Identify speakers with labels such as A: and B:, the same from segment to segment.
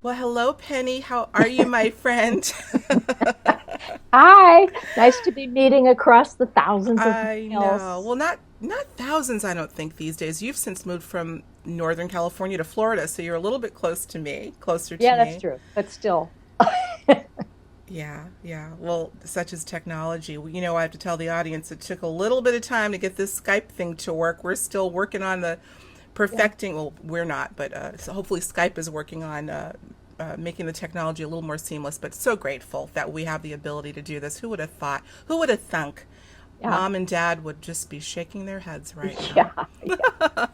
A: Well, hello, Penny. How are you, my friend?
B: Hi, nice to be meeting across the thousands of
A: I know.
B: miles.
A: Well, not thousands, I don't think these days. You've since moved from Northern California to Florida, so you're a little bit closer to
B: Yeah, that's
A: me.
B: true, but still.
A: Yeah, yeah. Well, such is technology. I have to tell the audience it took a little bit of time to get this Skype thing to work. We're still working on the
B: Yeah,
A: perfecting. Well, we're not, but so hopefully Skype is working on making the technology a little more seamless. But so grateful that we have the ability to do this. Who would have thought? Who would have thunk?
B: yeah,
A: Mom and Dad would just be shaking their heads right now.
B: yeah, yeah.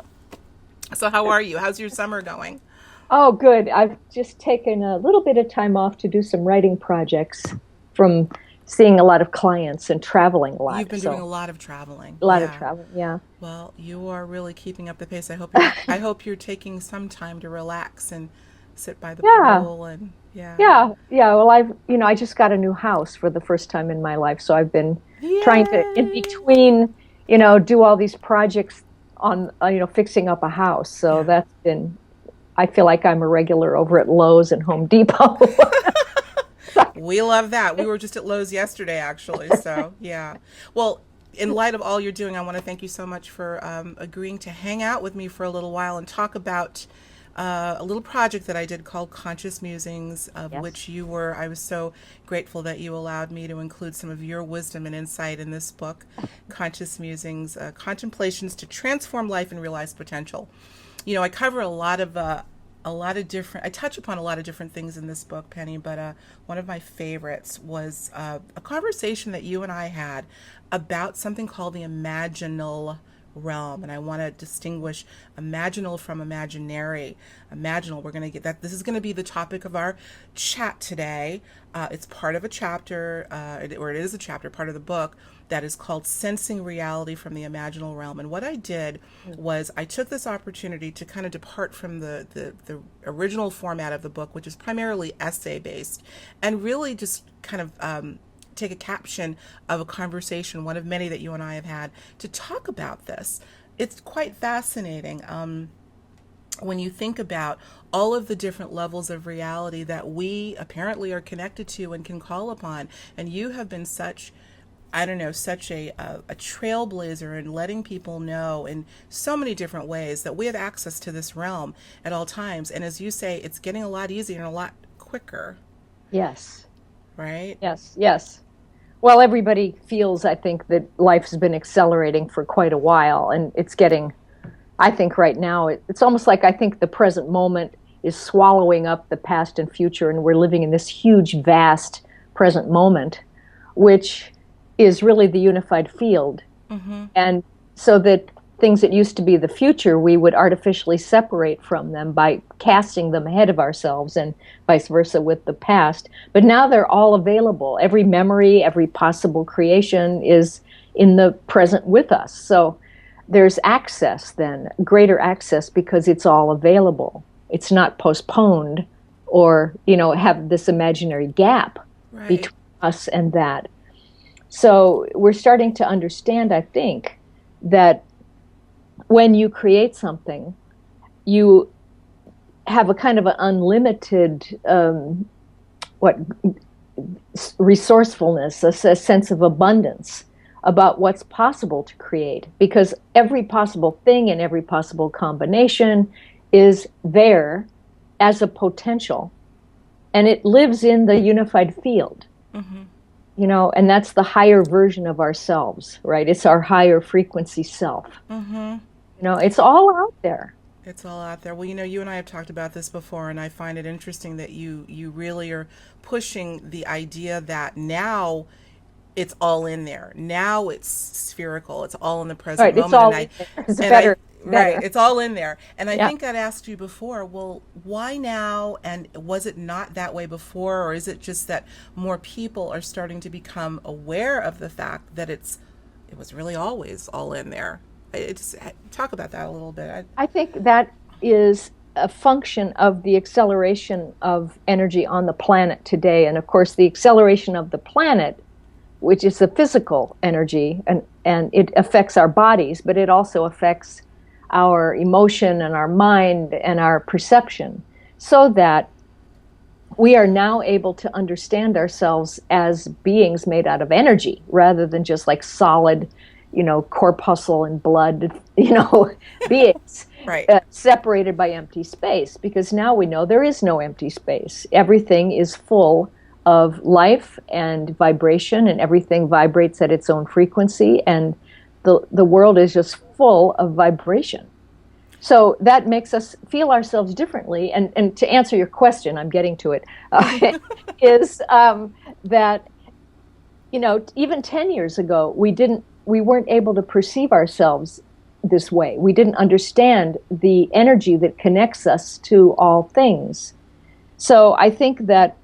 A: So, how are you? How's your summer going?
B: Oh, good. I've just taken a little bit of time off to do some writing projects from seeing a lot of clients and traveling a
A: You've
B: lot.
A: been doing a
B: So,
A: lot of traveling.
B: a lot of
A: Yeah.
B: traveling, yeah.
A: Well, you are really keeping up the pace. I hope you're taking some time to relax and sit by the
B: Yeah,
A: pool and yeah.
B: yeah, yeah. Well, I just got a new house for the first time in my life, so I've been trying to, in
A: Yay!
B: between, do all these projects on, fixing up a house. So
A: Yeah.
B: that's been I feel like I'm a regular over at Lowe's and Home Depot.
A: We love that. We were just at Lowe's yesterday, actually. So, yeah. Well, in light of all you're doing, I want to thank you so much for agreeing to hang out with me for a little while and talk about a little project that I did called Conscious Musings, of
B: Yes.
A: which you were. I was so grateful that you allowed me to include some of your wisdom and insight in this book, Conscious Musings, Contemplations to Transform Life and Realize Potential. I cover a lot of different. I touch upon a lot of different things in this book, Penny. But one of my favorites was a conversation that you and I had about something called the Imaginal Realm, and I want to distinguish imaginal from imaginary. Imaginal, we're going to get that. This is going to be the topic of our chat today. It's part of a chapter, or it is a chapter, part of the book that is called Sensing Reality from the Imaginal Realm. And what I did was I took this opportunity to kind of depart from the original format of the book, which is primarily essay based, and really just kind of take a caption of a conversation, one of many that you and I have had, to talk about this. It's quite fascinating. When you think about all of the different levels of reality that we apparently are connected to and can call upon, and you have been such, I don't know, such a trailblazer in letting people know in so many different ways that we have access to this realm at all times. And as you say, it's getting a lot easier and a lot quicker,
B: Yes.
A: right?
B: Yes. Yes. Well, everybody feels, I think, that life's been accelerating for quite a while, and it's getting, I think right now, it's almost like I think the present moment is swallowing up the past and future, and we're living in this huge, vast present moment, which is really the unified field.
A: Mm-hmm.
B: And so that things that used to be the future, we would artificially separate from them by casting them ahead of ourselves and vice versa with the past. But now they're all available. Every memory, every possible creation is in the present with us. So there's access then, greater access because it's all available. It's not postponed or, have this imaginary gap
A: Right.
B: between us and that. So we're starting to understand, I think, that when you create something, you have a kind of an unlimited what resourcefulness, a sense of abundance about what's possible to create, because every possible thing and every possible combination is there as a potential, and it lives in the unified field.
A: Mm-hmm.
B: And that's the higher version of ourselves, right? It's our higher frequency self.
A: Mm-hmm.
B: It's all out there.
A: It's all out there. Well, you and I have talked about this before, and I find it interesting that you really are pushing the idea that now it's all in there. Now it's spherical. It's all in the present
B: Right, it's
A: moment.
B: all
A: And
B: in
A: I
B: there. It's
A: and I
B: better,
A: right,
B: better.
A: it's all in there. And I
B: Yeah.
A: think I'd asked you before, well, why now? And was it not that way before, or is it just that more people are starting to become aware of the fact that it was really always all in there? It's talk about that a little bit.
B: I think that is a function of the acceleration of energy on the planet today. And of course, the acceleration of the planet, which is the physical energy, and it affects our bodies, but it also affects our emotion and our mind and our perception. So that we are now able to understand ourselves as beings made out of energy rather than just like solid, corpuscle and blood, beings
A: Right.
B: separated by empty space. Because now we know there is no empty space. Everything is full of life and vibration, and everything vibrates at its own frequency. And the world is just full of vibration. So that makes us feel ourselves differently. And to answer your question, I'm getting to it, is that, even 10 years ago, we weren't able to perceive ourselves this way. We didn't understand the energy that connects us to all things. So I think that,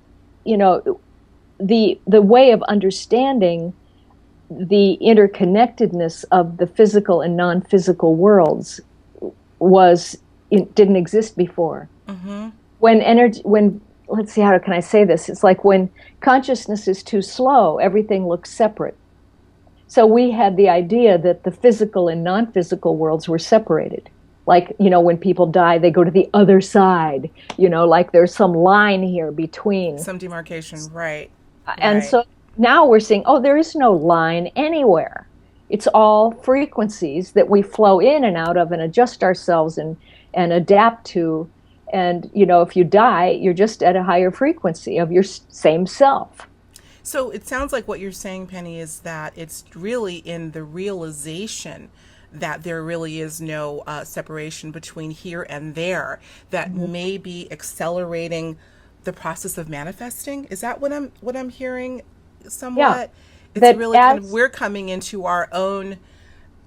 B: the way of understanding the interconnectedness of the physical and non-physical worlds it didn't exist before.
A: Mm-hmm.
B: When let's see, how can I say this? It's like when consciousness is too slow, everything looks separate. So we had the idea that the physical and non-physical worlds were separated. Like, when people die, they go to the other side, like there's some line here between.
A: Some demarcation, right.
B: And
A: right.
B: so now we're seeing, there is no line anywhere. It's all frequencies that we flow in and out of and adjust ourselves and adapt to. And, if you die, you're just at a higher frequency of your same self.
A: So it sounds like what you're saying, Penny, is that it's really in the realization that there really is no separation between here and there that may be accelerating the process of manifesting. Is that what I'm hearing somewhat?
B: Yeah.
A: It's really kind of, we're coming into our own,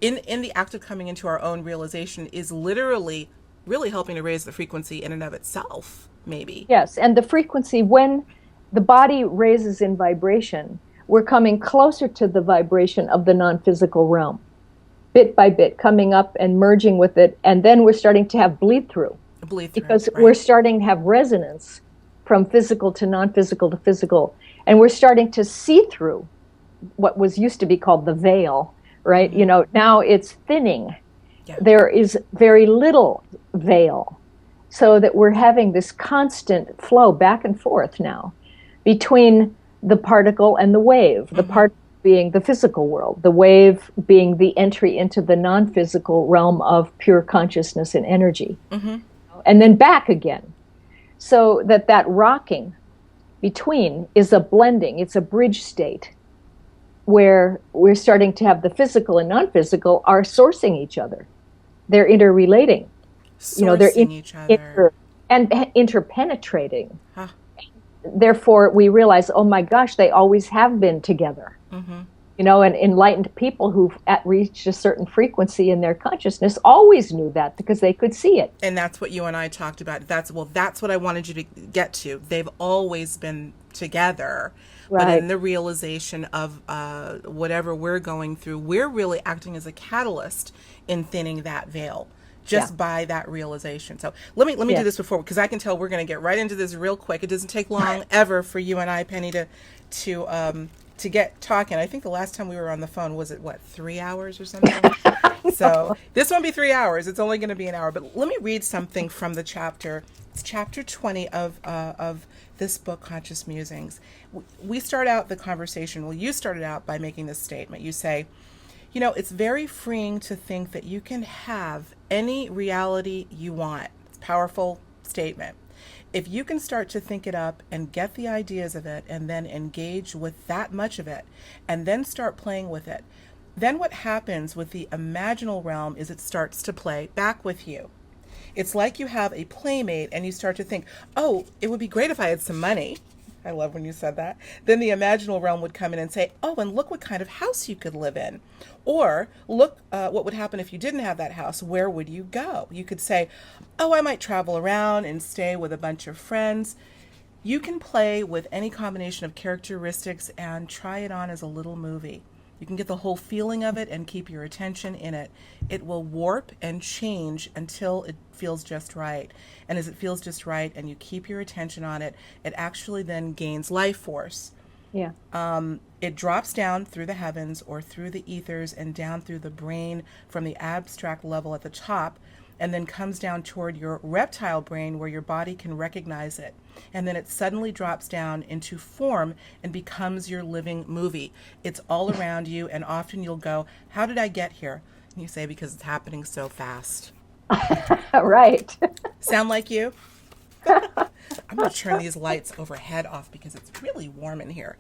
A: in the act of coming into our own realization is literally really helping to raise the frequency in and of itself, maybe.
B: Yes, and the frequency, when the body raises in vibration, we're coming closer to the vibration of the non-physical realm, bit by bit, coming up and merging with it, and then we're starting to have bleed through. Because
A: right.
B: We're starting to have resonance from physical to non-physical to physical, and we're starting to see through what was used to be called the veil, right? Now it's thinning. Yeah. There is very little veil, so that we're having this constant flow back and forth now between the particle and the wave, the particle being the physical world, the wave being the entry into the non-physical realm of pure consciousness and energy, and then back again. So that rocking between is a blending, it's a bridge state where we're starting to have the physical and non-physical are sourcing each other. They're interrelating. They're
A: each other.
B: And interpenetrating. Huh. Therefore, we realize, oh my gosh, they always have been together. And enlightened people who've reached a certain frequency in their consciousness always knew that because they could see it.
A: And that's what you and I talked about. That's what I wanted you to get to. They've always been together. Right. But in the realization of whatever we're going through, we're really acting as a catalyst in thinning that veil just by that realization. So let me do this before, because I can tell we're going to get right into this real quick. It doesn't take long ever for you and I, Penny, to get talking. I think the last time we were on the phone was 3 hours or something. So this won't be 3 hours. It's only going to be an hour. But let me read something from the chapter. It's chapter 20 of this book, Conscious Musings. We start out the conversation. Well, you started out by making this statement. You say, it's very freeing to think that you can have any reality you want. It's a powerful statement. If you can start to think it up and get the ideas of it and then engage with that much of it and then start playing with it, then what happens with the imaginal realm is it starts to play back with you. It's like you have a playmate and you start to think, oh, it would be great if I had some money. I love when you said that. Then the imaginal realm would come in and say, oh, and look what kind of house you could live in. Or look what would happen if you didn't have that house. Where would you go? You could say, oh, I might travel around and stay with a bunch of friends. You can play with any combination of characteristics and try it on as a little movie. You can get the whole feeling of it and keep your attention in it. It will warp and change until it feels just right. And as it feels just right and you keep your attention on it, it actually then gains life force.
B: Yeah.
A: It drops down through the heavens or through the ethers and down through the brain from the abstract level at the top. and then comes down toward your reptile brain where your body can recognize it. And then it suddenly drops down into form and becomes your living movie. It's all around you, and often you'll go, how did I get here? And you say, because it's happening so fast.
B: Right.
A: Sound like you? I'm going to turn these lights overhead off because it's really warm in here.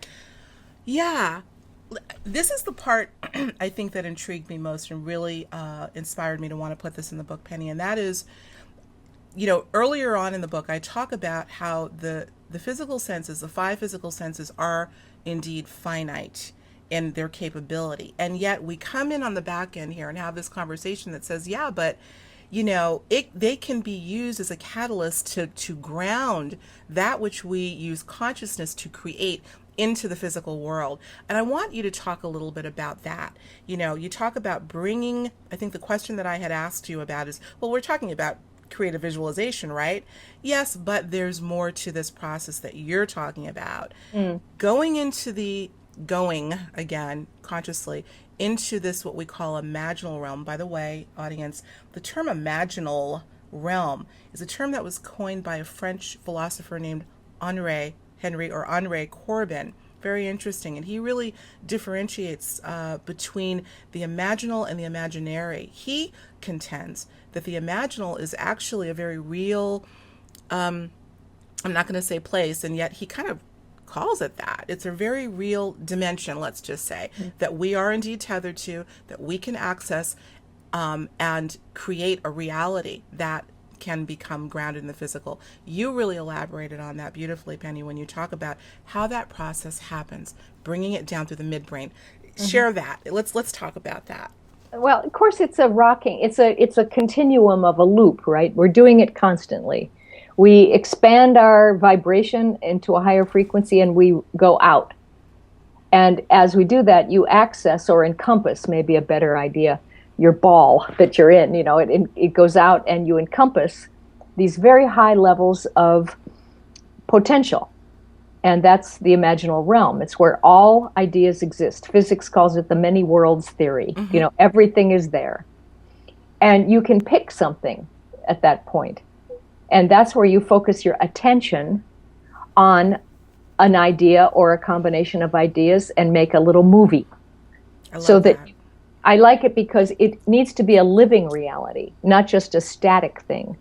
A: Yeah. This is the part I think that intrigued me most and really inspired me to want to put this in the book, Penny. And that is, earlier on in the book, I talk about how the physical senses, the 5 physical senses, are indeed finite in their capability. And yet we come in on the back end here and have this conversation that says, yeah, but they can be used as a catalyst to ground that which we use consciousness to create into the physical world. And I want you to talk a little bit about that. You talk about bringing, I think the question that I had asked you about is, well, we're talking about creative visualization, right? Yes, but there's more to this process that you're talking about. Going again, consciously, into this, what we call imaginal realm. By the way, audience, the term imaginal realm is a term that was coined by a French philosopher named Henri Corbin. Very interesting. And he really differentiates between the imaginal and the imaginary. He contends that the imaginal is actually a very real, I'm not going to say place, and yet he kind of calls it that. It's a very real dimension, let's just say, that we are indeed tethered to, that we can access and create a reality that can become grounded in the physical. You really elaborated on that beautifully, Penny, when you talk about how that process happens, bringing it down through the midbrain. Share that. Let's talk about that.
B: Well, of course, it's a continuum of a loop, right? We're doing it constantly. We expand our vibration into a higher frequency and we go out. And as we do that, you access or encompass, maybe a better idea, your ball that you're in. It goes out and you encompass these very high levels of potential. And that's the imaginal realm. It's where all ideas exist. Physics calls it the many worlds theory. Everything is there. And you can pick something at that point. And that's where you focus your attention on an idea or a combination of ideas and make a little movie. I like it because it needs to be a living reality, not just a static thing.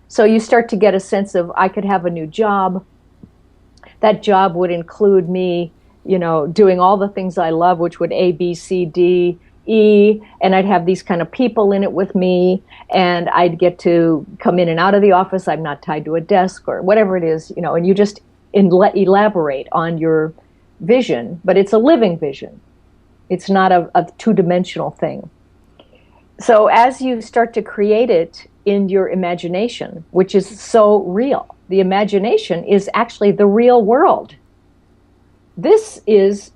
B: So you start to get a sense of, I could have a new job. That job would include me, doing all the things I love, which would A, B, C, D, E, and I'd have these kind of people in it with me, and I'd get to come in and out of the office. I'm not tied to a desk or whatever it is, and you just elaborate on your vision, but it's a living vision. It's not a two-dimensional thing. So as you start to create it in your imagination, which is so real, the imagination is actually the real world. This is,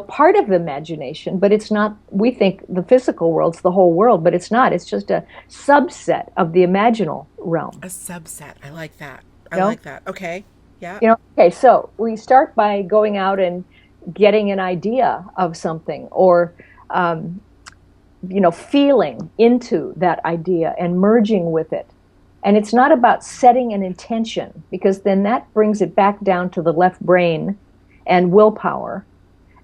B: part of the imagination, but it's not. We think the physical world's the whole world, but it's not. It's just a subset of the imaginal realm.
A: A subset. I like that. I like that. Okay. Yeah.
B: Okay, so we start by going out and getting an idea of something or, feeling into that idea and merging with it. And it's not about setting an intention, because then that brings it back down to the left brain and willpower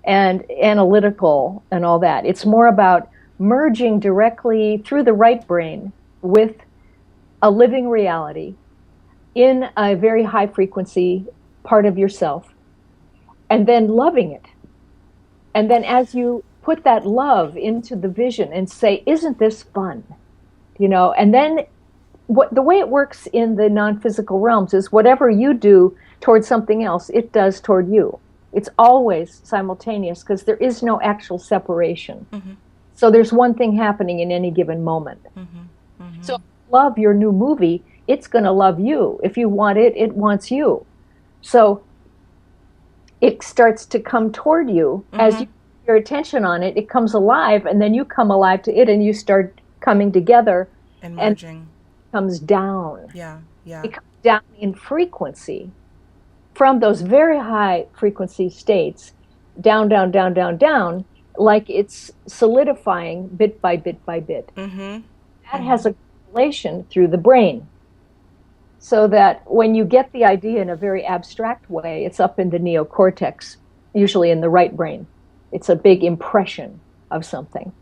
B: and analytical and all that. It's more about merging directly through the right brain with a living reality in a very high frequency part of yourself, and then loving it. And then as you put that love into the vision and say, isn't this fun? And then the way it works in the non-physical realms is whatever you do towards something else, it does toward you. It's always simultaneous because there is no actual separation. Mm-hmm. So there's one thing happening in any given moment. Mm-hmm. Mm-hmm. So if you love your new movie, it's going to love you. If you want it, it wants you. So it starts to come toward you. Mm-hmm. As you put your attention on it, it comes alive, and then you come alive to it, and you start coming together.
A: And merging.
B: And it comes down.
A: Yeah.
B: It comes down in frequency from those very high frequency states, down, like it's solidifying bit by bit by bit. Mm-hmm. That has a manipulation through the brain. So that when you get the idea in a very abstract way, it's up in the neocortex, usually in the right brain. It's a big impression of something.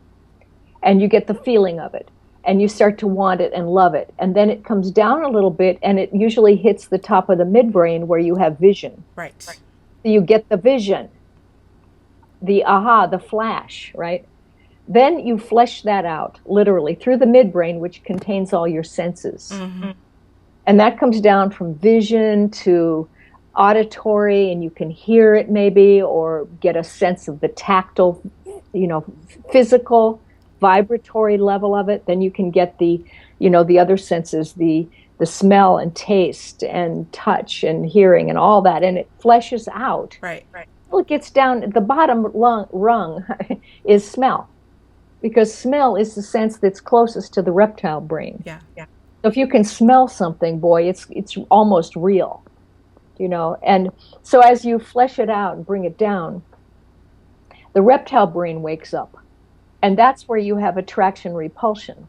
B: And you get the feeling of it. And you start to want it and love it. And then it comes down a little bit, and it usually hits the top of the midbrain where you have vision.
A: Right.
B: So you get the vision, the aha, the flash, right? Then you flesh that out, literally, through the midbrain, which contains all your senses. Mm-hmm. And that comes down from vision to auditory, and you can hear it maybe, or get a sense of the tactile, physical, vibratory level of it. Then you can get the other senses, the smell and taste and touch and hearing and all that, and it fleshes out.
A: Right.
B: Well, it gets down at the bottom rung is smell, because smell is the sense that's closest to the reptile brain.
A: Yeah.
B: So if you can smell something, boy, it's almost real, And so as you flesh it out and bring it down, the reptile brain wakes up. And that's where you have attraction, repulsion,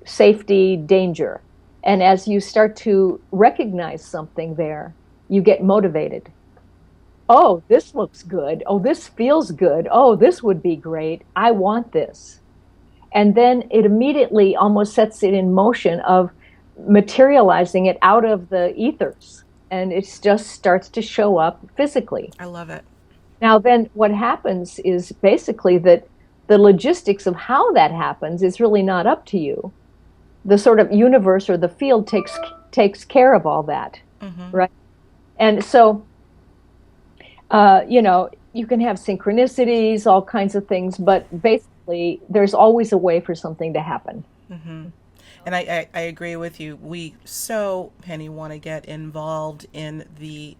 B: safety, danger. And as you start to recognize something there, you get motivated. Oh, this looks good. Oh, this feels good. Oh, this would be great. I want this. And then it immediately almost sets it in motion of materializing it out of the ethers. And it just starts to show up physically.
A: I love it.
B: Now, then what happens is basically that the logistics of how that happens is really not up to you. The sort of universe or the field takes care of all that, mm-hmm. right? And so, you can have synchronicities, all kinds of things, but basically there's always a way for something to happen.
A: Mm-hmm. And I agree with you. We Penny, want to get involved in the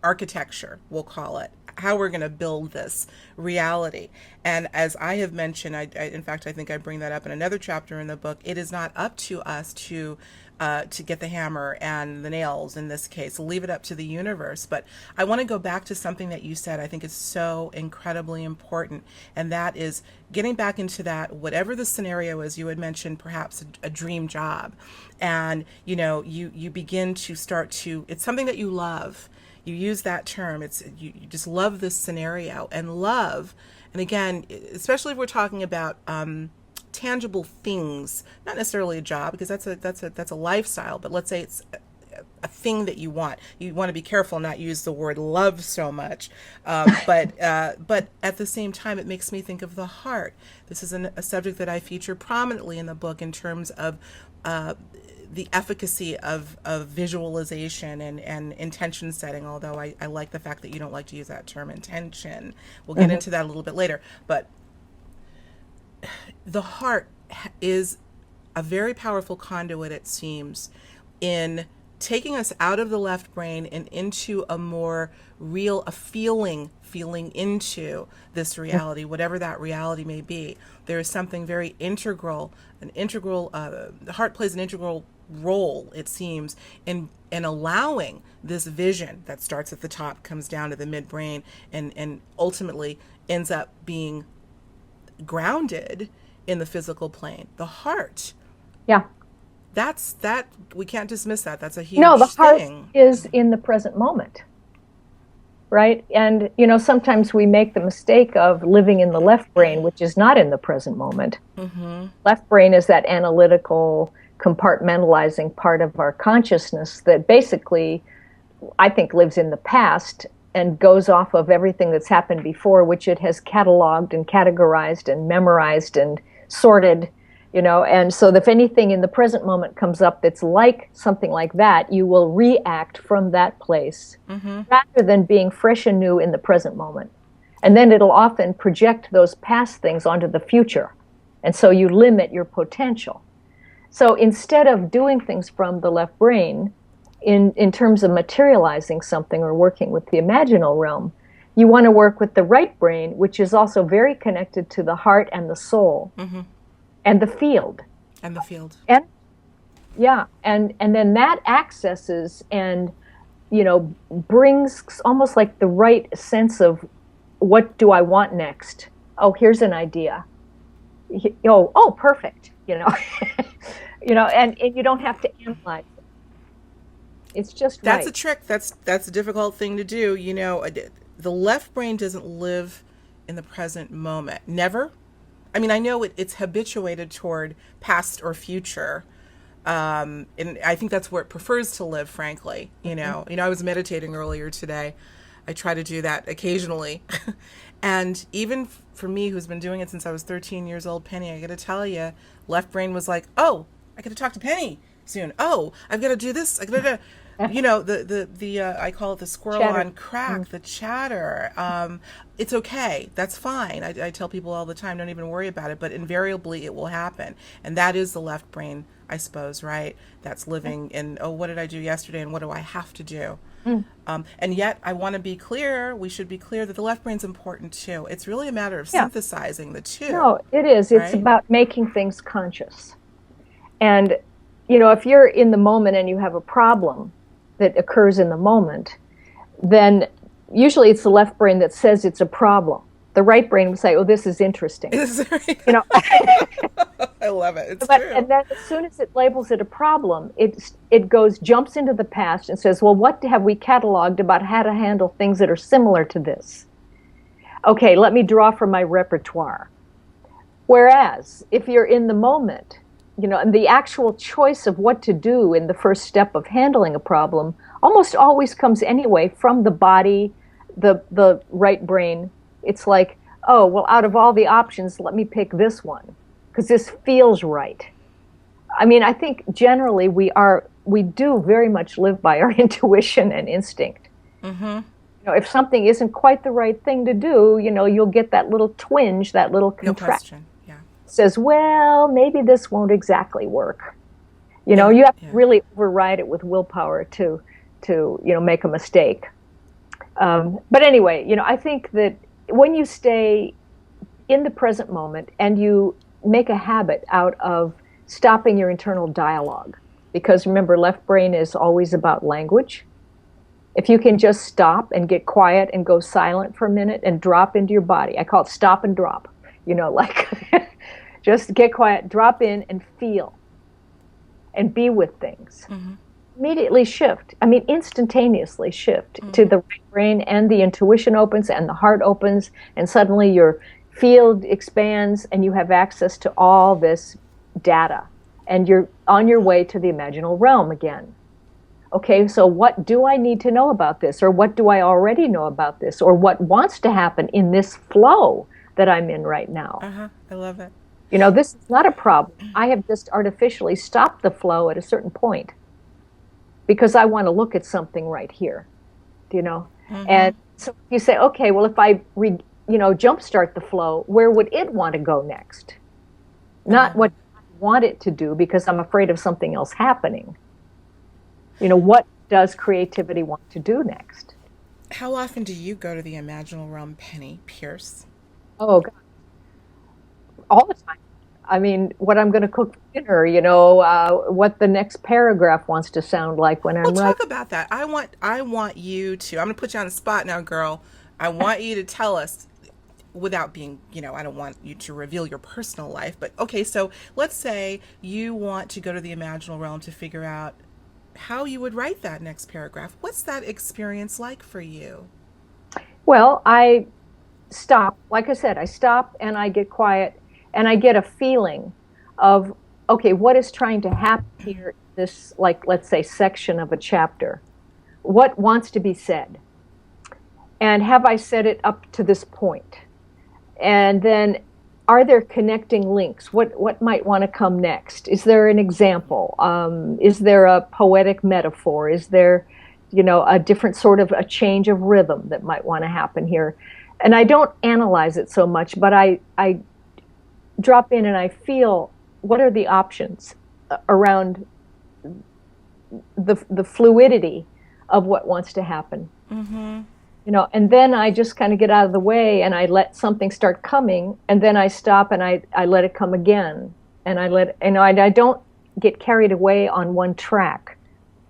A: architecture, we'll call it, how we're going to build this reality. And as I have mentioned, in fact, I think I bring that up in another chapter in the book, it is not up to us to get the hammer and the nails in this case, leave it up to the universe. But I want to go back to something that you said I think is so incredibly important, and that is getting back into that, whatever the scenario is. You had mentioned perhaps a dream job, and you begin to start to, it's something that you love. You use that term. It's you just love this scenario, and love. And again, especially if we're talking about tangible things, not necessarily a job, because that's a lifestyle. But let's say it's a thing that you want. You want to be careful not use the word love so much. But at the same time, it makes me think of the heart. This is a subject that I feature prominently in the book in terms of the efficacy of visualization and intention setting, although I like the fact that you don't like to use that term, intention. We'll get into that a little bit later. But the heart is a very powerful conduit, it seems, in taking us out of the left brain and into a more real, feeling into this reality, whatever that reality may be. There is something very integral, the heart plays an integral role, it seems, in allowing this vision that starts at the top, comes down to the midbrain, and ultimately ends up being grounded in the physical plane. The heart.
B: Yeah.
A: That we can't dismiss that. That's a huge
B: No, the heart
A: thing.
B: is in the present moment. Right? And, sometimes we make the mistake of living in the left brain, which is not in the present moment. Mm-hmm. Left brain is that analytical, compartmentalizing part of our consciousness that basically, I think, lives in the past and goes off of everything that's happened before, which it has cataloged and categorized and memorized and sorted, and so if anything in the present moment comes up that's like something like that, you will react from that place, mm-hmm. rather than being fresh and new in the present moment. And then it'll often project those past things onto the future, and so you limit your potential. So instead of doing things from the left brain, in terms of materializing something or working with the imaginal realm, you want to work with the right brain, which is also very connected to the heart and the soul, mm-hmm. and the field. And then that accesses and, brings almost like the right sense of, what do I want next? Oh, here's an idea. oh, perfect, and you don't have to analyze it. It's just
A: That's
B: right.
A: a trick. That's a difficult thing to do. The left brain doesn't live in the present moment. Never. I mean, I know it's habituated toward past or future, and I think that's where it prefers to live. Frankly, I was meditating earlier today. I try to do that occasionally, and even for me, who's been doing it since I was 13 years old, Penny, I got to tell you, left brain was like, "Oh, I got to talk to Penny soon. Oh, I've got to do this. I got to." The I call it the squirrel
B: Chatter.
A: on crack, the chatter. It's okay. That's fine. I tell people all the time, don't even worry about it. But invariably, it will happen, and that is the left brain, I suppose, right? That's living in, oh, what did I do yesterday, and what do I have to do? And yet, I want to be clear. We should be clear that the left brain's important too. It's really a matter of synthesizing the two.
B: No, it is. It's
A: right?
B: about making things conscious. And if you're in the moment and you have a problem that occurs in the moment, then usually it's the left brain that says it's a problem. The right brain will say, "Oh, this is interesting."
A: I love it. It's
B: But
A: true.
B: and then as soon as it labels it a problem, jumps into the past and says, "Well, what have we cataloged about how to handle things that are similar to this? Okay, let me draw from my repertoire." Whereas if you're in the moment, and the actual choice of what to do in the first step of handling a problem almost always comes anyway from the body, the right brain. It's like, oh, well, out of all the options, let me pick this one because this feels right. I mean, I think generally we do very much live by our intuition and instinct.
A: Mm-hmm.
B: If something isn't quite the right thing to do, you'll get that little twinge, that little
A: No
B: contraction.
A: question. Yeah.
B: Says, well, maybe this won't exactly work. You have to really override it with willpower to make a mistake. But anyway, I think that when you stay in the present moment and you make a habit out of stopping your internal dialogue, because remember, left brain is always about language. If you can just stop and get quiet and go silent for a minute and drop into your body, I call it stop and drop, just get quiet, drop in and feel and be with things.
A: Mm-hmm.
B: Immediately shift. I mean, instantaneously shift to the right brain, and the intuition opens and the heart opens, and suddenly your field expands and you have access to all this data, and you're on your way to the imaginal realm again. Okay, so what do I need to know about this? Or what do I already know about this? Or what wants to happen in this flow that I'm in right now?
A: I love it.
B: This is not a problem. I have just artificially stopped the flow at a certain point because I want to look at something right here,
A: Mm-hmm.
B: And so you say, okay, well, if I, jumpstart the flow, where would it want to go next? Not what I want it to do because I'm afraid of something else happening. What does creativity want to do next?
A: How often do you go to the Imaginal Realm, Penney Peirce?
B: Oh, God. All the time. I mean, what I'm going to cook for dinner, what the next paragraph wants to sound like when I'm
A: Well,
B: writing.
A: talk about that. I want you to. I'm going to put you on the spot now, girl. I want you to tell us, without being, I don't want you to reveal your personal life, but okay. So let's say you want to go to the Imaginal Realm to figure out how you would write that next paragraph. What's that experience like for you?
B: Well, I stop. Like I said, I stop and I get quiet and I get a feeling of, okay, what is trying to happen here, this, like, let's say, section of a chapter? What wants to be said? And have I said it up to this point? And then are there connecting links? What might want to come next? Is there an example? Is there a poetic metaphor? Is there, a different sort of a change of rhythm that might want to happen here? And I don't analyze it so much, but I drop in and I feel what are the options around the fluidity of what wants to happen.
A: Mm-hmm.
B: And then I just kind of get out of the way and I let something start coming, and then I stop and I let it come again, and I don't get carried away on one track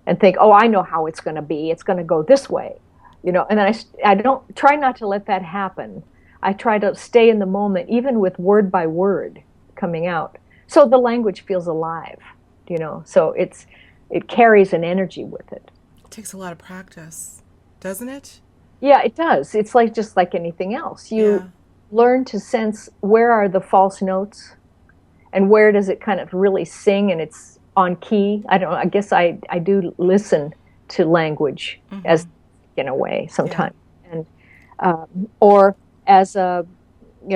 B: and think, oh, I know how it's going to be. It's going to go this way, and then I don't try not to let that happen. I try to stay in the moment, even with word by word, coming out. So the language feels alive, so it carries an energy with it.
A: It takes a lot of practice, doesn't it?
B: Yeah, it does. It's like just like anything else. You
A: Yeah.
B: learn to sense where are the false notes and where does it kind of really sing and it's on key. I don't know. I guess I do listen to language as in a way
A: Yeah.
B: sometimes. And or as a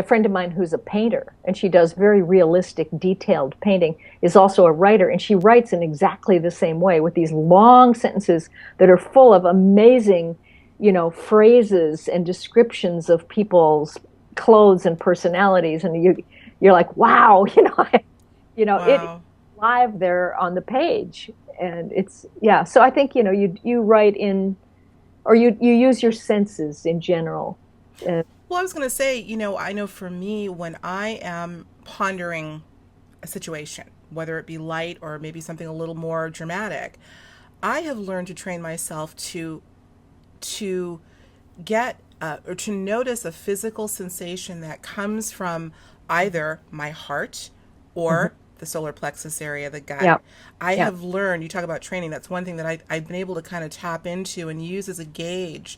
B: friend of mine who's a painter and she does very realistic, detailed painting, is also a writer, and she writes in exactly the same way with these long sentences that are full of amazing, phrases and descriptions of people's clothes and personalities, and you're like, wow, it's
A: Wow.
B: live there on the page, and it's yeah. So I think you write in, or you use your senses in general. Uh,
A: Well, I was going to say, I know for me, when I am pondering a situation, whether it be light or maybe something a little more dramatic, I have learned to train myself to get or to notice a physical sensation that comes from either my heart
B: mhm.
A: or the solar plexus area, the gut.
B: Yeah,
A: I
B: yeah,
A: have learned, you talk about training, that's one thing that I've been able to kind of tap into and use as a gauge.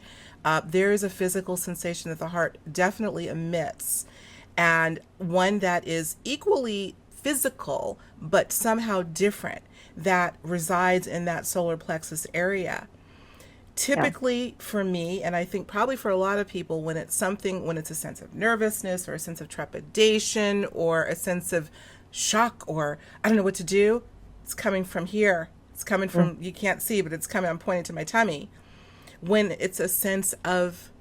A: There is a physical sensation that the heart definitely emits, and one that is equally physical but somehow different, that resides in that solar plexus area.
B: yeah,
A: Typically for me, and I think probably for a lot of people, when it's a sense of nervousness or a sense of trepidation or a sense of shock, or I don't know what to do, it's coming from here. It's coming
B: mm,
A: from, you can't see, but it's coming, I'm pointing to my tummy. When it's a sense of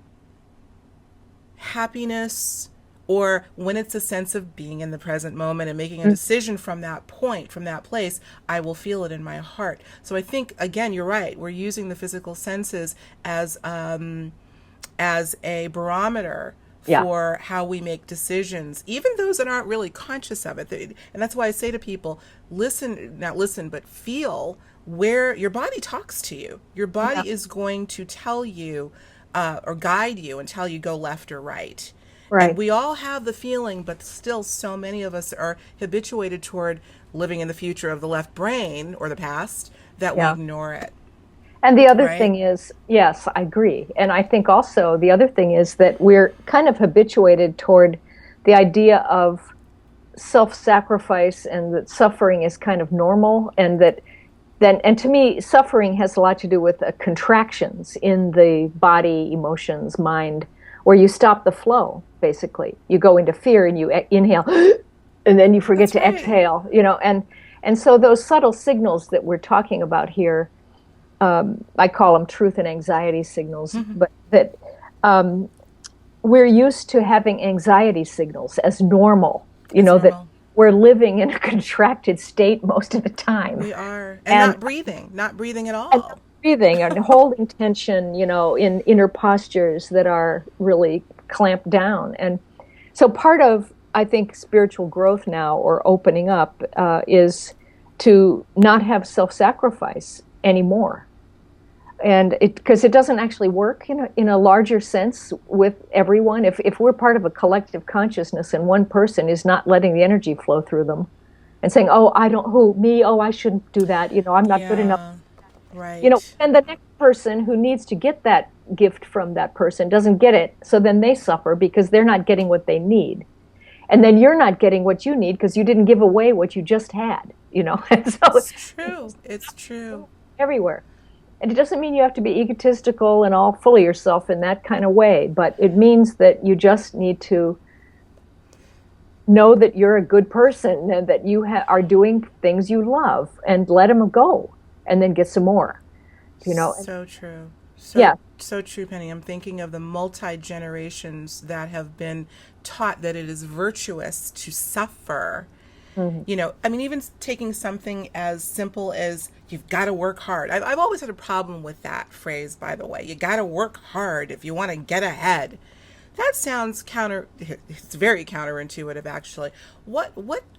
A: happiness, or when it's a sense of being in the present moment and making a
B: mm,
A: decision from that point, from that place, I will feel it in my heart. So I think, again, you're right. We're using the physical senses as a barometer
B: yeah,
A: for how we make decisions, even those that aren't really conscious of it. And that's why I say to people, listen, not listen, but feel where your body talks to you. Your
B: yeah,
A: body is going to tell you or guide you until you go left or right. And
B: right.
A: we all have the feeling, but still so many of us are habituated toward living in the future of the left brain or the past that we
B: Yeah.
A: ignore it,
B: And the other
A: right?
B: thing is, yes, I agree. And I think also the other thing is that we're kind of habituated toward the idea of self-sacrifice and that suffering is kind of normal, and that then, and to me, suffering has a lot to do with contractions in the body, emotions, mind, where you stop the flow, basically. You go into fear and you inhale and then you forget
A: That's
B: to
A: right.
B: exhale, and so those subtle signals that we're talking about here, I call them truth and anxiety signals, but that um, we're used to having anxiety signals as normal,
A: It's
B: that
A: normal.
B: we're living in a contracted state most of the time.
A: We are. And
B: And,
A: not breathing at
B: and
A: all.
B: breathing and holding tension, in inner postures that are really clamped down. And so part of, I think, spiritual growth now, or opening up, is to not have self-sacrifice anymore, and because it doesn't actually work in a larger sense with everyone. If we're part of a collective consciousness and one person is not letting the energy flow through them and saying, oh, I don't, who, me, oh, I shouldn't do that, I'm not good enough,
A: Yeah. Right.
B: and the next person who needs to get that gift from that person doesn't get it, so then they suffer because they're not getting what they need, and then you're not getting what you need because you didn't give away what you just had. And so
A: It's true. It's true.
B: everywhere. And it doesn't mean you have to be egotistical and all full of yourself in that kind of way, but it means that you just need to know that you're a good person and that you are doing things you love, and let them go and then get some more, and
A: So true. So
B: yeah.
A: so true, Penny. I'm thinking of the multi generations that have been taught that it is virtuous to suffer.
B: Mhm.
A: I mean, even taking something as simple as you've got to work hard. I've always had a problem with that phrase, by the way. You got to work hard if you want to get ahead. That sounds it's very counterintuitive, actually. What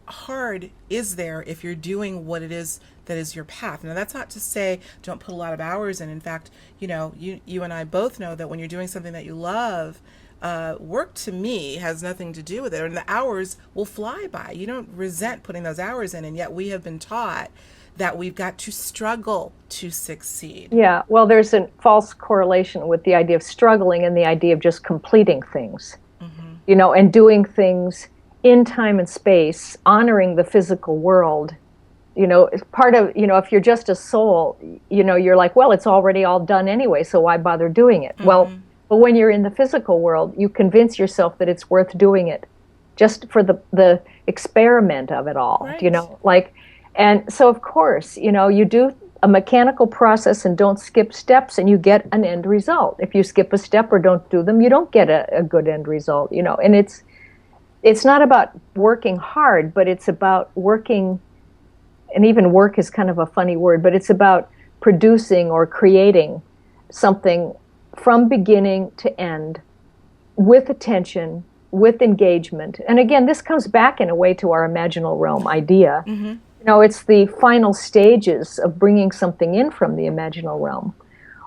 A: hard is there if you're doing what it is that is your path? Now, that's not to say don't put a lot of hours in. In fact, you and I both know that when you're doing something that you love, work to me has nothing to do with it, and the hours will fly by. You don't resent putting those hours in, and yet we have been taught that we've got to struggle to succeed.
B: Yeah, well, there's a false correlation with the idea of struggling and the idea of just completing things, and doing things in time and space, honoring the physical world. It's part of, if you're just a soul, you're like, well, it's already all done anyway, so why bother doing it? Well, but when you're in the physical world, you convince yourself that it's worth doing it just for the experiment of it all,
A: right.
B: And so, of course, you do a mechanical process and don't skip steps, and you get an end result. If you skip a step or don't do them, you don't get a good end result, And it's not about working hard, but it's about working, and even work is kind of a funny word, but it's about producing or creating something from beginning to end with attention, with engagement. And again, this comes back in a way to our imaginal realm idea. It's the final stages of bringing something in from the imaginal realm,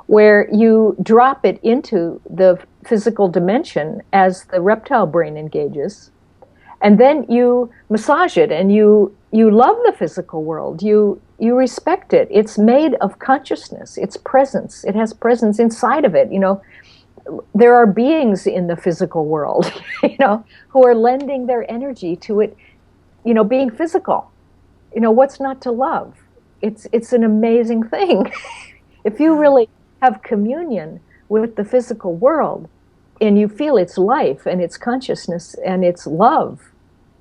B: where you drop it into the physical dimension as the reptile brain engages, and then you massage it, and you love the physical world. You respect it. It's made of consciousness. It's presence. It has presence inside of it. There are beings in the physical world, who are lending their energy to it, being physical. What's not to love? It's an amazing thing. If you really have communion with the physical world and you feel its life and its consciousness and its love,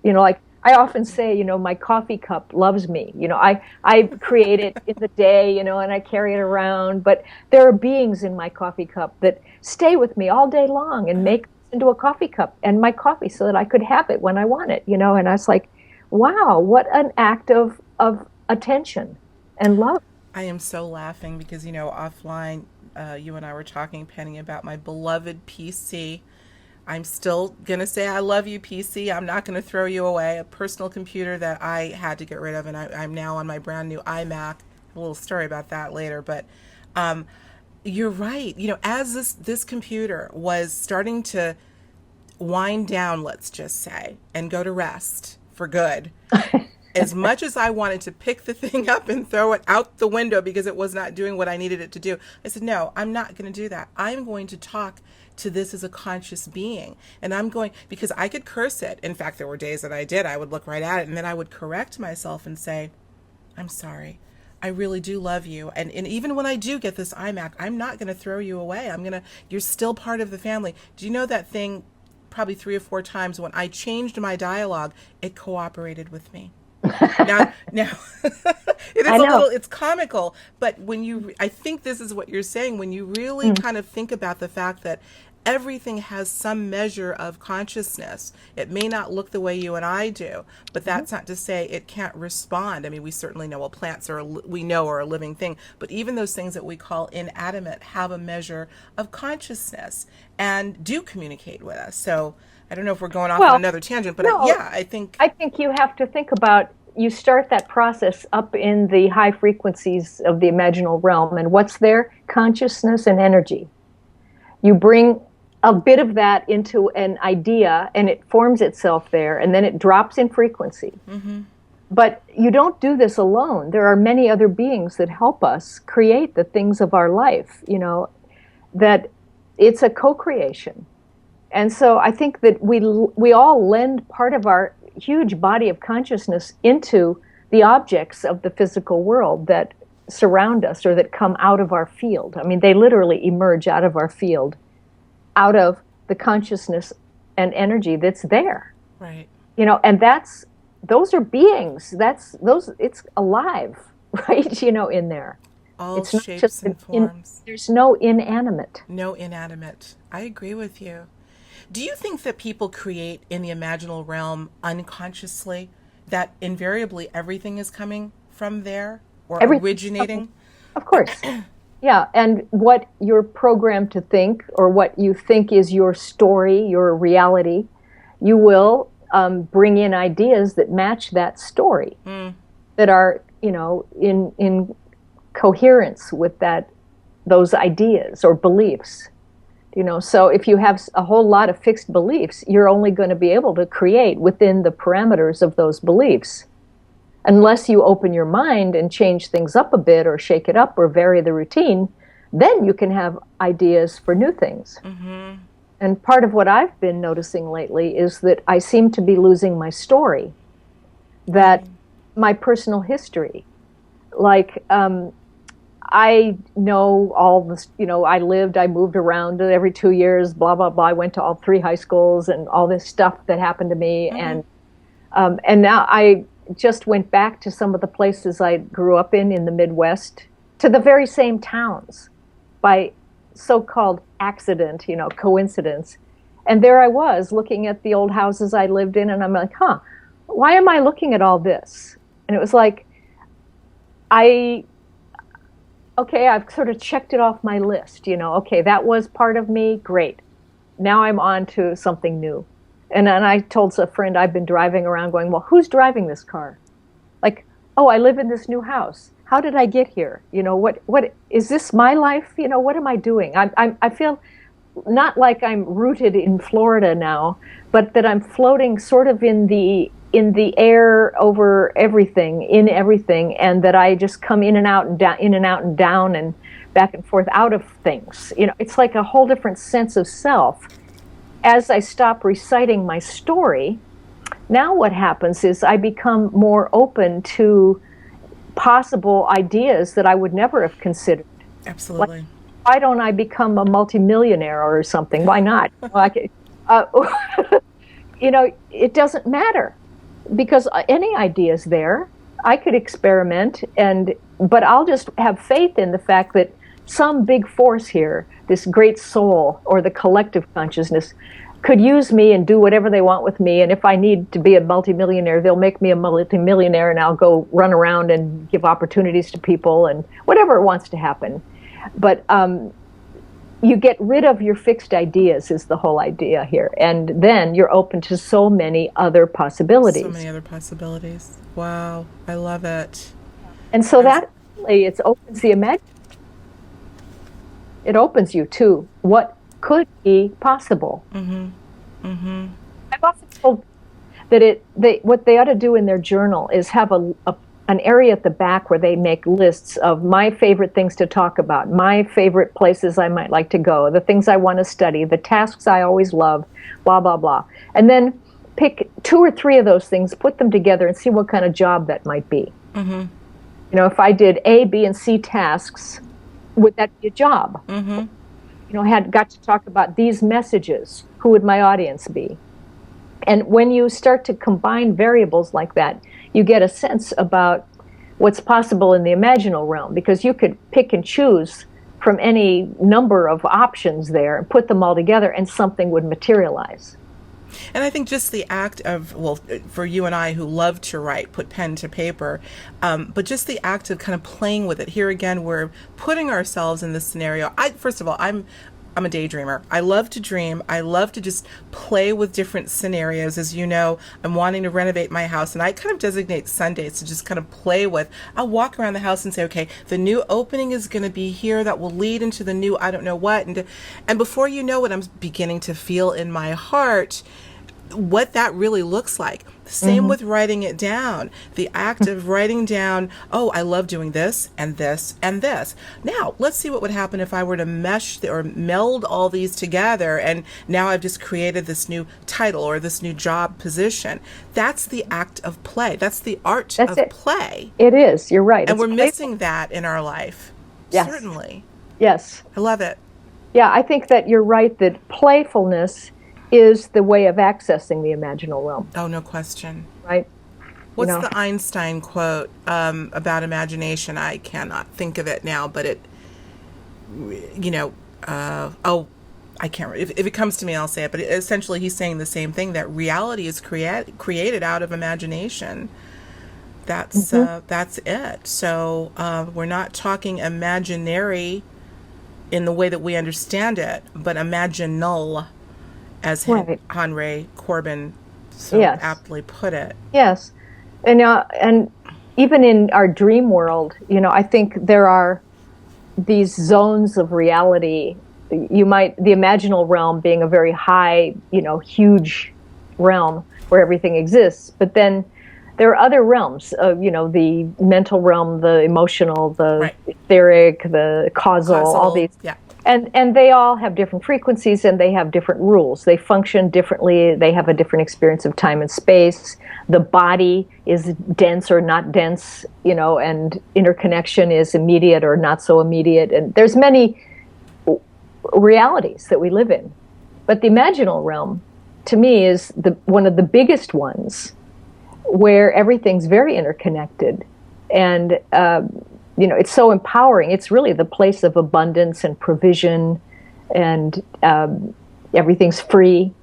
B: like I often say, my coffee cup loves me. I create it in the day, and I carry it around, but there are beings in my coffee cup that stay with me all day long and make into a coffee cup and my coffee so that I could have it when I want it, and I was like, wow, what an act of attention and love.
A: I am so laughing because, offline, you and I were talking, Penny, about my beloved PC. I'm still going to say I love you, PC. I'm not going to throw you away. A personal computer that I had to get rid of, and I'm now on my brand new iMac. A little story about that later. But you're right. As this computer was starting to wind down, let's just say, and go to rest for good, as much as I wanted to pick the thing up and throw it out the window because it was not doing what I needed it to do, I said, no, I'm not going to do that. I'm going to talk to this as a conscious being. And I'm going, because I could curse it. In fact, there were days that I did. I would look right at it and then I would correct myself and say, I'm sorry. I really do love you. And even when I do get this iMac, I'm not going to throw you away. You're still part of the family. Do you know that thing, probably 3 or 4 times when I changed my dialogue, it cooperated with me. now it is it's comical, but I think this is what you're saying, when you really kind of think about the fact that everything has some measure of consciousness. It may not look the way you and I do, but that's not to say it can't respond. I mean, we certainly know plants are a living thing, but even those things that we call inanimate have a measure of consciousness and do communicate with us. So I don't know if we're going off on another tangent, but
B: no,
A: I think
B: you have to think about, you start that process up in the high frequencies of the imaginal realm, and what's there? Consciousness and energy. You bring a bit of that into an idea, and it forms itself there, and then it drops in frequency. But you don't do this alone. There are many other beings that help us create the things of our life, that it's a co-creation. And so I think that we all lend part of our huge body of consciousness into the objects of the physical world that surround us or that come out of our field. I mean, they literally emerge out of our field, out of the consciousness and energy that's there.
A: Right.
B: And those are beings. It's alive, right? In there.
A: All
B: it's not
A: shapes
B: just
A: and forms.
B: There's no inanimate.
A: No inanimate. I agree with you. Do you think that people create in the imaginal realm unconsciously, that invariably everything is coming from there or originating?
B: Of course. Yeah, and what you're programmed to think, or what you think is your story, your reality, you will bring in ideas that match that story, that are, in coherence with those ideas or beliefs. So if you have a whole lot of fixed beliefs, you're only going to be able to create within the parameters of those beliefs. Unless you open your mind and change things up a bit or shake it up or vary the routine, then you can have ideas for new things.
A: Mm-hmm.
B: And part of what I've been noticing lately is that I seem to be losing my story, that my personal history. Like, I know all this, I moved around every 2 years, blah, blah, blah. I went to all 3 high schools and all this stuff that happened to me.
A: Mm-hmm.
B: And now I just went back to some of the places I grew up in the Midwest, to the very same towns by so-called accident, coincidence. And there I was looking at the old houses I lived in, and I'm like, why am I looking at all this? And it was like, I've sort of checked it off my list, okay, that was part of me, great. Now I'm on to something new. And then I told a friend I've been driving around going, well, who's driving this car? Like, oh, I live in this new house. How did I get here? What is this my life? What am I doing? I feel not like I'm rooted in Florida now, but that I'm floating sort of in the air over everything, in everything, and that I just come in and out and down, in and out and down and back and forth out of things. It's like a whole different sense of self. As I stop reciting my story, now what happens is I become more open to possible ideas that I would never have considered.
A: Absolutely.
B: Like, why don't I become a multimillionaire or something? Why not? It doesn't matter, because any idea is there. I could experiment, but I'll just have faith in the fact that some big force here, this great soul or the collective consciousness, could use me and do whatever they want with me. And if I need to be a multimillionaire, they'll make me a multimillionaire, and I'll go run around and give opportunities to people and whatever wants to happen. But you get rid of your fixed ideas is the whole idea here. And then you're open to so many other possibilities.
A: So many other possibilities. Wow. I love it.
B: And so it opens the imagination. It opens you to what could be possible.
A: Mm-hmm. Mm-hmm.
B: I've often told that what they ought to do in their journal is have an area at the back where they make lists of my favorite things to talk about, my favorite places I might like to go, the things I want to study, the tasks I always love, blah, blah, blah. And then pick 2 or 3 of those things, put them together, and see what kind of job that might be.
A: Mm-hmm.
B: If I did A, B, and C tasks, would that be a job?
A: Mm-hmm.
B: Got to talk about these messages. Who would my audience be? And when you start to combine variables like that, you get a sense about what's possible in the imaginal realm, because you could pick and choose from any number of options there and put them all together, and something would materialize.
A: And I think just the act of, for you and I who love to write, put pen to paper, but just the act of kind of playing with it. Here again, we're putting ourselves in this scenario. First of all, I'm a daydreamer. I love to dream. I love to just play with different scenarios. As you know, I'm wanting to renovate my house, and I kind of designate Sundays to just kind of play with. I'll walk around the house and say, okay, the new opening is going to be here that will lead into the new I don't know what. And before you know it, I'm beginning to feel in my heart what that really looks like. Same with writing it down. The act of writing down, oh, I love doing this and this and this. Now, let's see what would happen if I were to mesh or meld all these together, and now I've just created this new title or this new job position. That's the act of play. That's the art of play.
B: It is. You're right.
A: And we're missing that in our life.
B: Yes.
A: Certainly.
B: Yes.
A: I love it.
B: Yeah, I think that you're right that playfulness is the way of accessing the imaginal realm.
A: Oh, no question.
B: Right?
A: What's the Einstein quote about imagination? I cannot think of it now, but I can't. If it comes to me, I'll say it. But essentially, he's saying the same thing, that reality is created out of imagination. That's it. So we're not talking imaginary in the way that we understand it, but imaginal, as Henry Corbin so aptly put it.
B: Yes. And even in our dream world, I think there are these zones of reality the imaginal realm being a very high, huge realm where everything exists. But then there are other realms, the mental realm, the emotional, the
A: Right.
B: etheric, the causal, all these.
A: Yeah.
B: And they all have different frequencies, and they have different rules. They function differently. They have a different experience of time and space. The body is dense or not dense, and interconnection is immediate or not so immediate. And there's many realities that we live in. But the imaginal realm, to me, is one of the biggest ones, where everything's very interconnected. And it's so empowering. It's really the place of abundance and provision, and everything's free.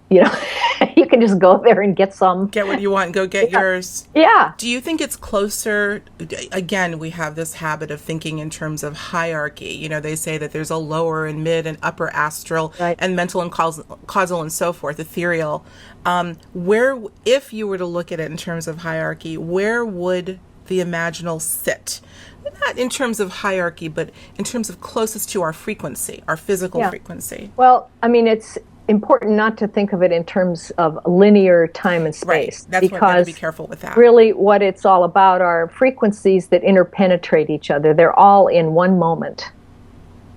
B: You can just go there and get
A: what you want and go get yours.
B: Yeah.
A: Do you think it's closer? Again, we have this habit of thinking in terms of hierarchy. They say that there's a lower and mid and upper astral,
B: right,
A: and mental and causal and so forth, ethereal. Where, if you were to look at it in terms of hierarchy, where would the imaginal sit? Not in terms of hierarchy, but in terms of closest to our frequency, our physical frequency.
B: Well, it's important not to think of it in terms of linear time and space.
A: Right. That's why we have to be careful with that.
B: Really what it's all about are frequencies that interpenetrate each other. They're all in one moment.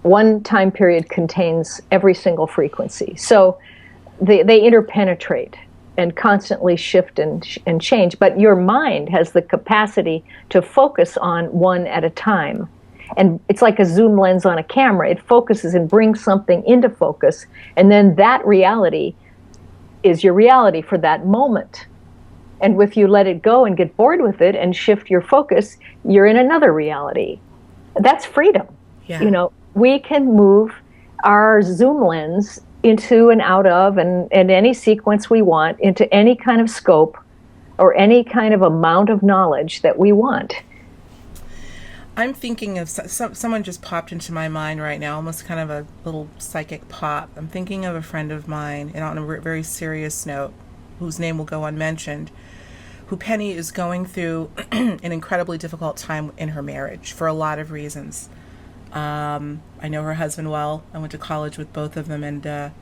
B: One time period contains every single frequency. So they interpenetrate and constantly shift and change. But your mind has the capacity to focus on one at a time. And it's like a zoom lens on a camera. It focuses and brings something into focus. And then that reality is your reality for that moment. And if you let it go and get bored with it and shift your focus, you're in another reality. That's freedom.
A: Yeah.
B: We can move our zoom lens into and out of and any sequence we want, into any kind of scope or any kind of amount of knowledge that we want.
A: I'm thinking of someone just popped into my mind right now, almost kind of a little psychic pop. I'm thinking of a friend of mine, and on a very serious note, whose name will go unmentioned, who Penny is going through an incredibly difficult time in her marriage for a lot of reasons. I know her husband well. I went to college with both of them, and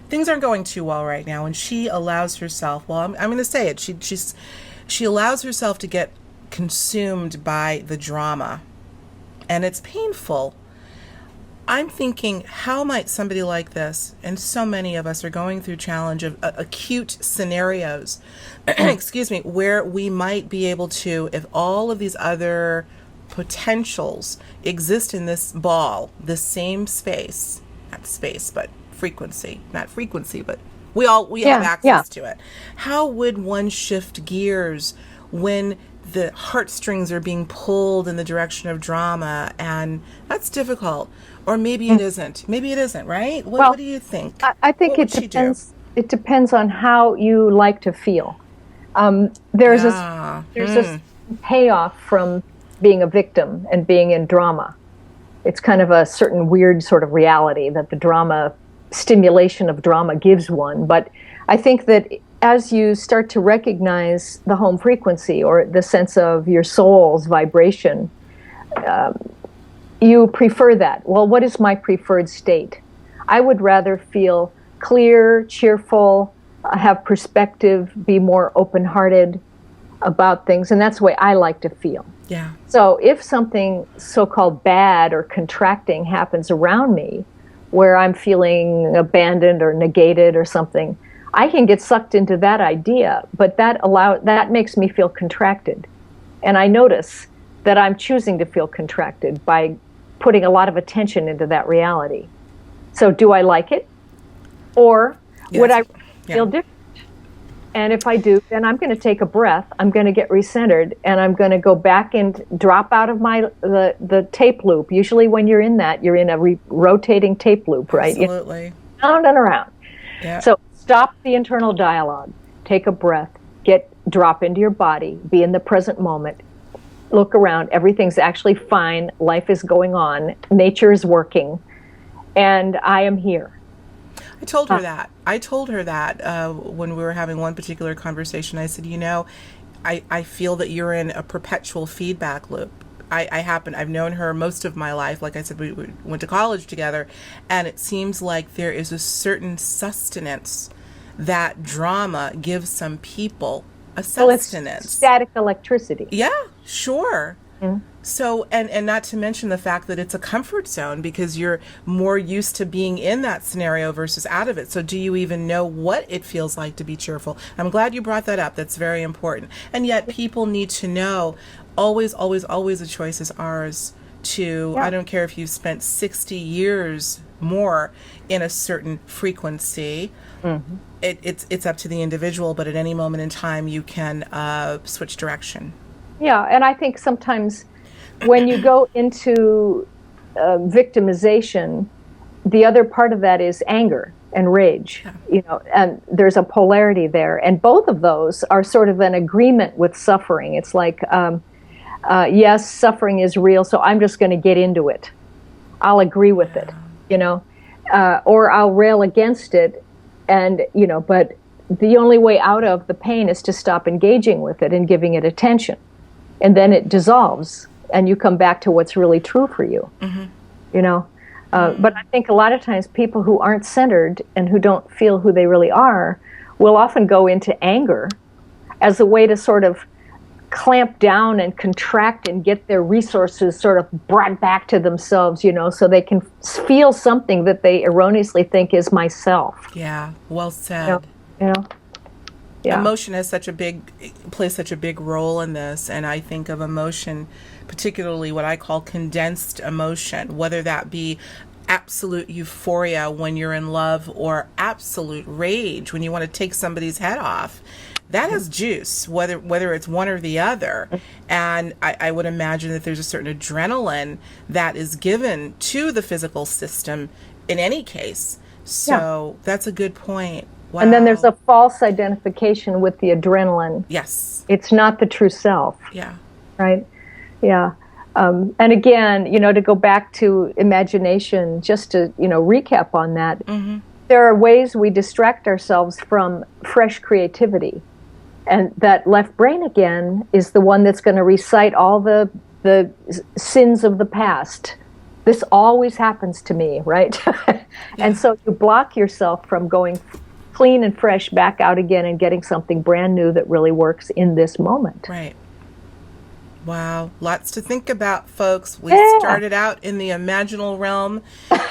A: things aren't going too well right now. And she allows herself, I'm going to say it, she allows herself to get consumed by the drama. And it's painful. I'm thinking, how might somebody like this, and so many of us are going through challenge of acute scenarios, excuse me, where we might be able to, if all of these other potentials exist in this ball, the same space, not space, but frequency, not frequency, but we have access to it. How would one shift gears when the heartstrings are being pulled in the direction of drama? And that's difficult. Or maybe it isn't. Maybe it isn't, right? What do you think?
B: I think it depends. It depends on how you like to feel. There's a payoff from being a victim and being in drama. It's kind of a certain weird sort of reality that the drama, stimulation of drama gives one. But I think that as you start to recognize the home frequency or the sense of your soul's vibration, you prefer that. Well, what is my preferred state? I would rather feel clear, cheerful, have perspective, be more open-hearted about things, and that's the way I like to feel.
A: Yeah.
B: So if something so-called bad or contracting happens around me, where I'm feeling abandoned or negated or something, I can get sucked into that idea, but that makes me feel contracted. And I notice that I'm choosing to feel contracted by putting a lot of attention into that reality. So do I like it? Or would I feel different? And if I do, then I'm going to take a breath, I'm going to get recentered, and I'm going to go back and drop out of the tape loop. Usually when you're in that, you're in a rotating tape loop, right?
A: Absolutely.
B: Round and around.
A: Yeah.
B: So stop the internal dialogue, take a breath, drop into your body, be in the present moment, look around, everything's actually fine, life is going on, nature is working, and I am here.
A: I told her that when we were having one particular conversation. I said, I feel that you're in a perpetual feedback loop. I've known her most of my life. Like I said, we went to college together, and it seems like there is a certain sustenance that drama gives some people, a sustenance.
B: It's static electricity.
A: Yeah, sure. So, and not to mention the fact that it's a comfort zone because you're more used to being in that scenario versus out of it. So do you even know what it feels like to be cheerful? I'm glad you brought that up. That's very important. And yet people need to know always, always, always the choice is ours to, I don't care if you've spent 60 years more in a certain frequency. It's up to the individual, but at any moment in time you can switch direction.
B: Yeah, and I think sometimes when you go into victimization, the other part of that is anger and rage. You know, and there's a polarity there, and both of those are sort of an agreement with suffering. It's like, yes, suffering is real, so I'm just going to get into it. I'll agree with it, you know, or I'll rail against it, and you know, but the only way out of the pain is to stop engaging with it and giving it attention. And then it dissolves, and you come back to what's really true for you, you know. But I think a lot of times people who aren't centered and who don't feel who they really are will often go into anger as a way to sort of clamp down and contract and get their resources sort of brought back to themselves, you know, so they can feel something that they erroneously think is myself.
A: Yeah, well said.
B: You know? Yeah.
A: Emotion plays such a big role in this, and I think of emotion, particularly what I call condensed emotion, whether that be absolute euphoria when you're in love or absolute rage when you want to take somebody's head off. That has juice, whether it's one or the other. And I would imagine that there's a certain adrenaline that is given to the physical system in any case. So that's a good point. Wow.
B: And then there's a false identification with the adrenaline.
A: Yes.
B: It's not the true self.
A: Yeah.
B: Right? Yeah. And again, you know, to go back to imagination, just to, you know, recap on that, there are ways we distract ourselves from fresh creativity. And that left brain, again, is the one that's going to recite all the sins of the past. This always happens to me, right? And so you block yourself from going clean and fresh back out again and getting something brand new that really works in this moment.
A: Right. Wow. Lots to think about, folks. We started out in the imaginal realm.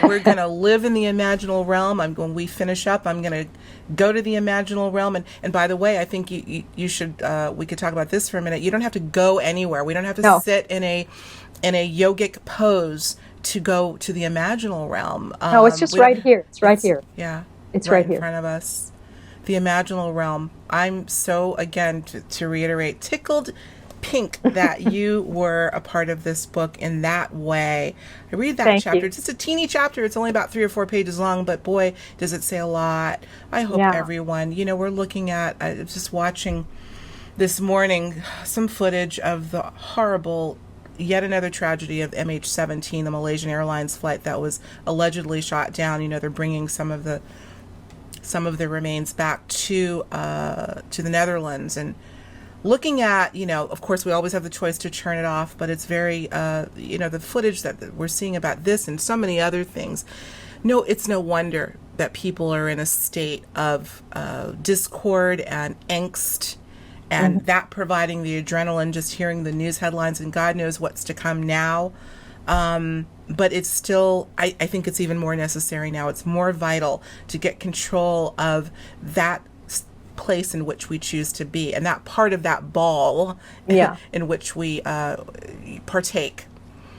A: We're going to live in the imaginal realm. When we finish up, I'm going to go to the imaginal realm. And by the way, I think you should, we could talk about this for a minute. You don't have to go anywhere. We don't have to sit in a yogic pose to go to the imaginal realm.
B: No, it's just right here. It's right here.
A: Yeah.
B: It's right here
A: in front of us. The imaginal realm. I'm so, again, to reiterate, tickled pink that you were a part of this book in that way. I read that chapter. It's just a teeny chapter. It's only about 3 or 4 pages long, but boy, does it say a lot. I hope everyone, you know, we're looking at, I was just watching this morning some footage of the horrible, yet another tragedy of MH17, the Malaysian Airlines flight that was allegedly shot down. You know, they're bringing some of the remains back to the Netherlands, and looking at, you know, of course we always have the choice to turn it off, but it's very, you know, the footage that we're seeing about this and so many other things. No, it's no wonder that people are in a state of discord and angst, and that providing the adrenaline, just hearing the news headlines, and God knows what's to come now. But it's still, I think it's even more necessary now. It's more vital to get control of that place in which we choose to be, and that part of that ball in which we partake.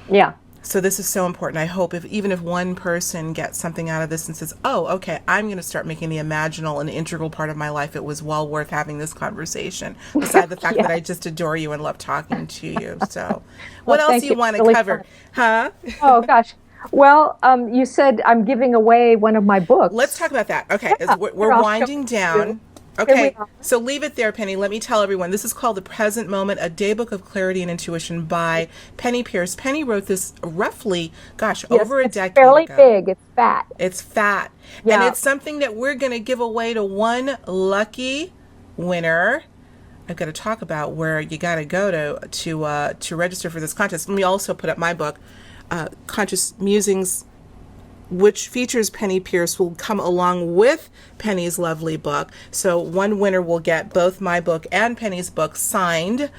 A: Yeah. So this is so important. I hope even if one person gets something out of this and says, oh, okay, I'm going to start making the imaginal an integral part of my life, it was well worth having this conversation, besides the fact that I just adore you and love talking to you. So what else do you want to really cover? Huh?
B: Oh, gosh. Well, you said I'm giving away one of my books.
A: Let's talk about that. Okay, we're winding down. Okay, so leave it there, Penny. Let me tell everyone, this is called The Present Moment, a Daybook of Clarity and Intuition by Penney Peirce. Penny wrote this roughly, over a decade ago.
B: It's fairly big. It's fat.
A: It's fat. Yeah. And it's something that we're going to give away to one lucky winner. I've got to talk about where you got to go to register for this contest. Let me also put up my book, Conscious Musings, which features Penney Peirce, will come along with Penny's lovely book. So one winner will get both my book and Penny's book signed.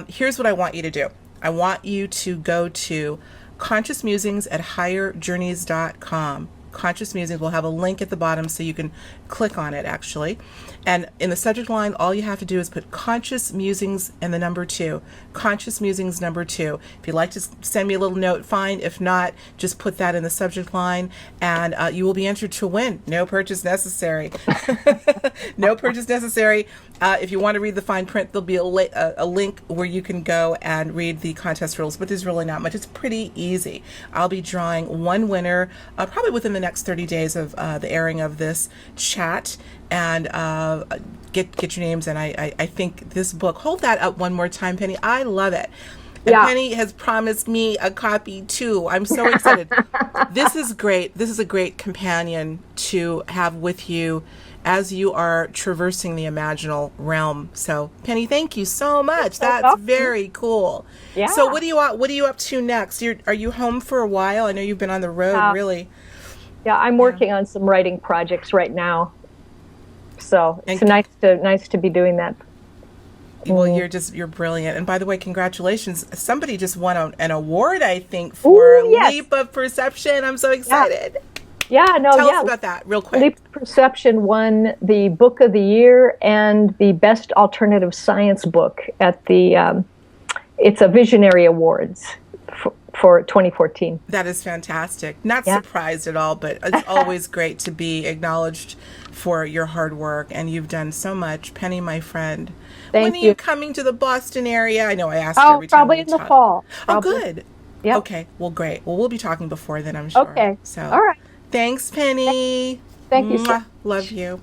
A: Here's what I want you to do. I want you to go to Conscious Musings at higherjourneys.com. Conscious Musings will have a link at the bottom so you can click on it, actually. And in the subject line, all you have to do is put Conscious Musings and the number 2. Conscious Musings number 2. If you'd like to send me a little note, fine. If not, just put that in the subject line, and you will be entered to win. No purchase necessary. No purchase necessary. If you want to read the fine print, there'll be a link where you can go and read the contest rules, but there's really not much. It's pretty easy. I'll be drawing one winner probably within the next 30 days of the airing of this chat, and get your names. And I think this book, hold that up one more time, Penny. I love it. And
B: Yeah.
A: Penny has promised me a copy too. I'm so excited. This is great. This is a great companion to have with you as you are traversing the imaginal realm. So, Penny, thank you so much. That's
B: welcome.
A: very cool.
B: Yeah.
A: So, what are you up to next? Are you home for a while? I know you've been on the road, really.
B: Yeah, I'm working on some writing projects right now. So it's
A: And-
B: nice to be doing that.
A: Well, you're brilliant. And by the way, congratulations. Somebody just won an award, I think, for
B: Ooh, yes.
A: Leap of Perception. I'm so excited.
B: Yeah, no,
A: Tell
B: yeah.
A: us about that real quick.
B: Leap Perception won the Book of the Year and the Best Alternative Science Book at the it's a Visionary Awards for 2014.
A: That is fantastic. Not
B: Yeah.
A: surprised at all, but it's always great to be acknowledged for your hard work, and you've done so much. Penny, my friend.
B: Thank
A: when are
B: you.
A: you coming to the Boston area? I know I asked you
B: Oh,
A: every time
B: probably
A: we
B: in the
A: talk.
B: fall.
A: Oh,
B: Probably.
A: good.
B: Yep.
A: Okay, well, great. Well, we'll be talking before then, I'm sure.
B: Okay.
A: So,
B: All right.
A: thanks, Penny.
B: Thank you so
A: Mwah. Love you.